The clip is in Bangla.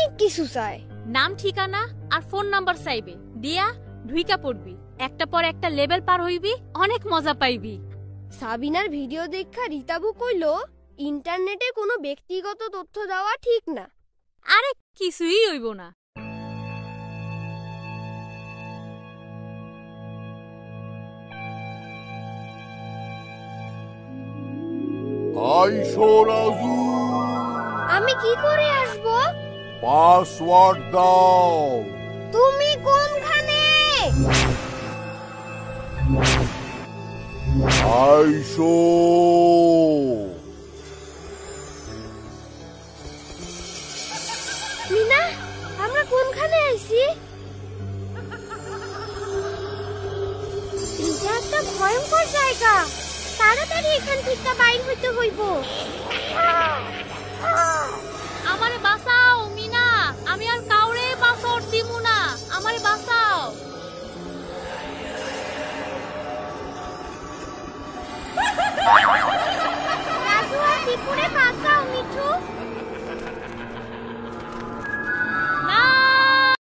অনেক কিছু চায়। নাম ঠিকানা আর ফোন নাম্বার চাইবে, দিয়া ঢুইকা পড়বি, একটা পর একটা লেভেল পার হইবি, অনেক মজা পাইবি। সাবিনার ভিডিও দেখা রিতাবু কইলো ইন্টারনেটে কোনো ব্যক্তিগত তথ্য দেওয়া ঠিক না। আরে কিছুই হইব না। আইসো রাজু। আমি কি করে আসব? পাসওয়ার্ড দাও। তুমি কোনখানে? আইসো। মিনা, আমরা কোনখানে আইছি? এটা একটা ভয়ঙ্কর জায়গা, তাড়াতাড়ি এখান থেকে বাইর হইতে হইব। আমারে বাঁচাও মিনা, আমি আর কাউরে পাসওয়ার্ড দিমু না, আমারে বাঁচাও। রাজু আর দীপুরে বাঁচাও।